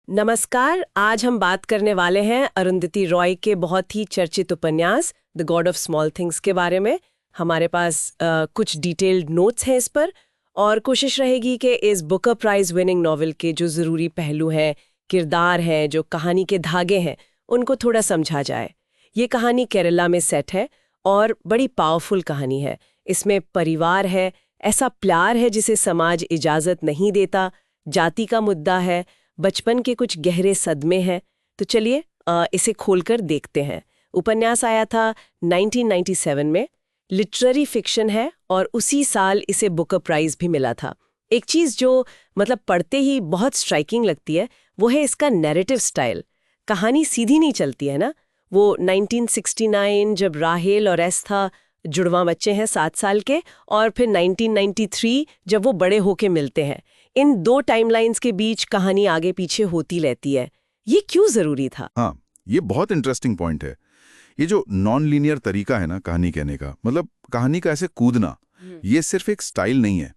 नमस्कार। आज हम बात करने वाले हैं अरुंधति रॉय के बहुत ही चर्चित उपन्यास the God of small things के बारे में। हमारे पास कुछ डिटेल्ड नोट्स हैं इस पर और कोशिश रहेगी कि इस बुकर प्राइज विनिंग नॉवेल के जो ज़रूरी पहलू हैं, किरदार हैं, जो कहानी के धागे हैं, उनको थोड़ा समझा जाए। ये कहानी केरला में सेट है और बड़ी पावरफुल कहानी है। इसमें परिवार है, ऐसा प्यार है जिसे समाज इजाज़त नहीं देता, जाति का मुद्दा है, बचपन के कुछ गहरे सदमे हैं। तो चलिए इसे खोलकर देखते हैं। उपन्यास आया था 1997 में, लिटरेरी फिक्शन है और उसी साल इसे बुकर प्राइज भी मिला था। एक चीज़ जो पढ़ते ही बहुत स्ट्राइकिंग लगती है वो है इसका नैरेटिव स्टाइल। कहानी सीधी नहीं चलती है ना। वो 1969 जब राहेल और एस्था जुड़वा बच्चे हैं 7 साल के, और फिर 1993 जब वो बड़े होके मिलते हैं, इन दो टाइमलाइंस के बीच कहानी आगे पीछे होती रहती है। ये क्यों जरूरी था? हाँ, ये बहुत इंटरेस्टिंग पॉइंट है। ये जो नॉन लीनियर तरीका है ना कहानी कहने का, कहानी का ऐसे कूदना, ये सिर्फ एक स्टाइल नहीं है।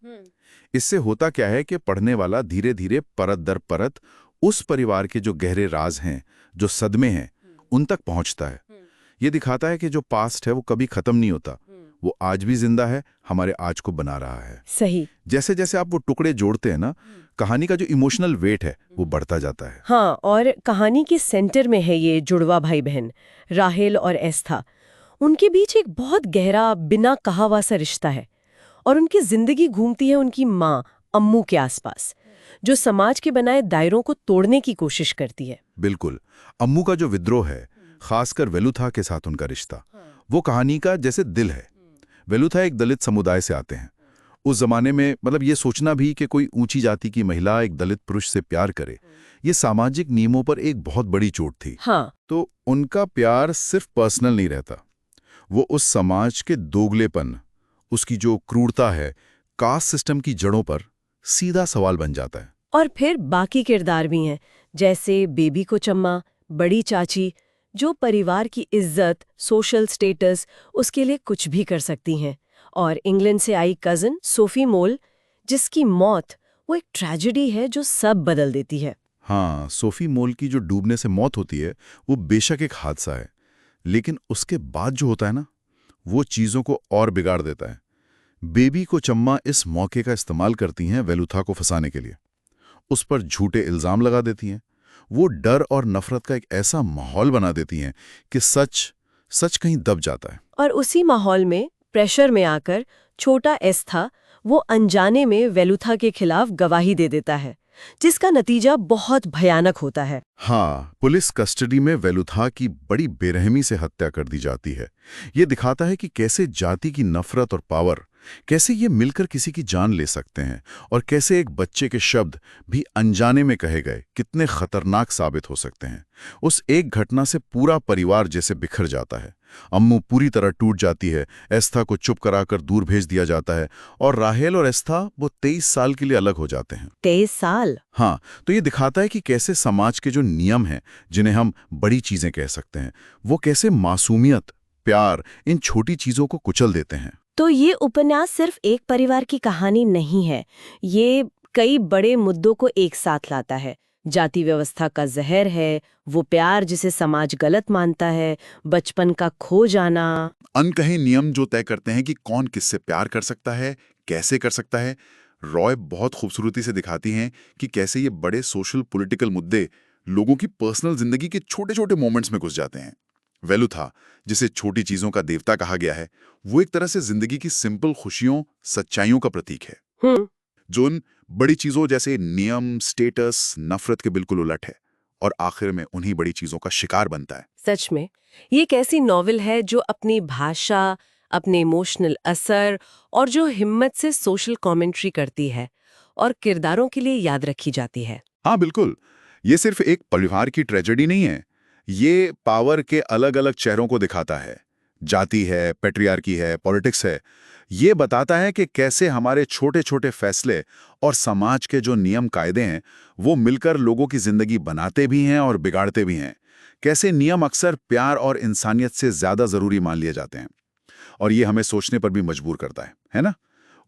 इससे होता क्या है कि पढ़ने वाला धीरे धीरे परत दर परत उस परिवार के जो गहरे राज हैं, जो सदमे हैं, उन तक पहुंचता है। ये दिखाता है कि जो पास्ट है वो कभी खत्म नहीं होता, वो आज भी जिंदा है, हमारे आज को बना रहा है। सही। जैसे जैसे आप वो टुकड़े जोड़ते हैं ना, कहानी का जो इमोशनल वेट है वो बढ़ता जाता है। हाँ, और कहानी के सेंटर में है ये जुड़वा भाई बहन राहेल और एस्था। उनके बीच एक बहुत गहरा बिना कहा हुआ सा रिश्ता है और उनकी जिंदगी घूमती है उनकी माँ अम्मू के आसपास, जो समाज के बनाए दायरों को तोड़ने की कोशिश करती है। बिल्कुल। अम्मू का जो विद्रोह है, खासकर वेलुथा के साथ उनका रिश्ता, वो कहानी का जैसे दिल है। वेलुथा एक दलित समुदाय से आते हैं। उस जमाने में ये सोचना भी कि कोई ऊंची जाति की महिला एक दलित पुरुष से प्यार करे, ये सामाजिक नियमों पर एक बहुत बड़ी चोट थी। हाँ। तो उनका प्यार सिर्फ पर्सनल नहीं रहता, वो उस समाज के दोगलेपन, उसकी जो क्रूरता है, कास्ट सिस्टम की जड़ों पर सीधा सवाल बन जाता है। और फिर बाकी किरदार भी हैं, जैसे बेबी को चम्मा, बड़ी चाची, जो परिवार की इज्जत, सोशल स्टेटस, उसके लिए कुछ भी कर सकती हैं। और इंग्लैंड से आई कज़न सोफी मोल, जिसकी मौत वो एक ट्रेजेडी है जो सब बदल देती है। हाँ, सोफी मोल की जो डूबने से मौत होती है वो बेशक एक हादसा है, लेकिन उसके बाद जो होता है ना, वो चीज़ों को और बिगाड़ देता है। बेबी को चम्मा इस मौके का इस्तेमाल करती हैं वेलुथा को फंसाने के लिए। उस पर झूठे इल्ज़ाम लगा देती हैं। वो डर और नफरत का एक ऐसा माहौल बना देती हैं कि सच कहीं दब जाता है। और उसी माहौल में, प्रेशर में आकर, छोटा एस्था वो अनजाने में वेलुथा के खिलाफ गवाही दे देता है, जिसका नतीजा बहुत भयानक होता है। हाँ, पुलिस कस्टडी में वेलुथा की बड़ी बेरहमी से हत्या कर दी जाती है। ये दिखाता है कि कैसे जाति की नफरत और पावर, कैसे ये मिलकर किसी की जान ले सकते हैं, और कैसे एक बच्चे के शब्द भी अनजाने में कहे गए कितने खतरनाक साबित हो सकते हैं। उस एक घटना से पूरा परिवार जैसे बिखर जाता है। अम्मू पूरी तरह टूट जाती है, एस्था को चुप कराकर दूर भेज दिया जाता है, और राहेल और एस्था वो 23 साल के लिए अलग हो जाते हैं। 23 साल? हाँ, तो ये दिखाता है कि कैसे समाज के जो नियम हैं, जिन्हें हम बड़ी चीजें कह सकते हैं, वो कैसे मासूमियत, प्यार, इन छोटी चीजों को कुचल देते हैं। तो ये उपन्यास सिर्फ एक परिवार की कहानी नहीं है, ये कई बड़े मुद्दों को एक साथ लाता है। जाति व्यवस्था का जहर है, वो प्यार जिसे समाज गलत मानता है, बचपन का खो जाना, अनकहे नियम जो तय करते हैं कि कौन किससे प्यार कर सकता है, कैसे कर सकता है। रॉय बहुत खूबसूरती से दिखाती हैं कि कैसे ये बड़े सोशल पॉलिटिकल मुद्दे लोगों की पर्सनल जिंदगी के छोटे छोटे मोमेंट्स में घुस जाते हैं। वेलुथा, जिसे छोटी चीजों का देवता कहा गया है, वो एक तरह से जिंदगी की सिंपल खुशियों, सच्चाइयों का प्रतीक है, जो उन बड़ी चीजों जैसे नियम, स्टेटस, नफरत के बिल्कुल उलट है, और आखिर में उन्हीं बड़ी चीजों का शिकार बनता है। सच में ये एक ऐसी नॉवेल है जो अपनी भाषा, अपने इमोशनल असर और जो हिम्मत से सोशल कमेंट्री करती है और किरदारों के लिए याद रखी जाती है। हाँ बिल्कुल, ये सिर्फ एक परिवार की ट्रेजेडी नहीं है, ये पावर के अलग अलग चेहरों को दिखाता है। जाति है, पैट्रियार्की है, पॉलिटिक्स है। ये बताता है कि कैसे हमारे छोटे छोटे फैसले और समाज के जो नियम कायदे हैं, वो मिलकर लोगों की जिंदगी बनाते भी हैं और बिगाड़ते भी हैं। कैसे नियम अक्सर प्यार और इंसानियत से ज्यादा जरूरी मान लिए जाते हैं, और ये हमें सोचने पर भी मजबूर करता है ना।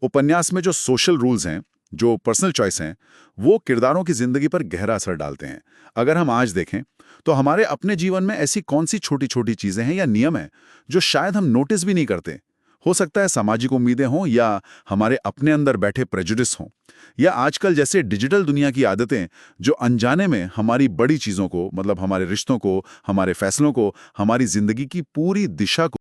उपन्यास में जो सोशल रूल्स हैं, जो पर्सनल चॉइस हैं, वो किरदारों की जिंदगी पर गहरा असर डालते हैं। अगर हम आज देखें तो हमारे अपने जीवन में ऐसी कौन सी छोटी छोटी चीजें हैं या नियम हैं जो शायद हम नोटिस भी नहीं करते। हो सकता है सामाजिक उम्मीदें हों, या हमारे अपने अंदर बैठे प्रेजुडिस हों, या आजकल जैसे डिजिटल दुनिया की आदतें जो अनजाने में हमारी बड़ी चीजों को, मतलब हमारे रिश्तों को, हमारे फैसलों को, हमारी जिंदगी की पूरी दिशा को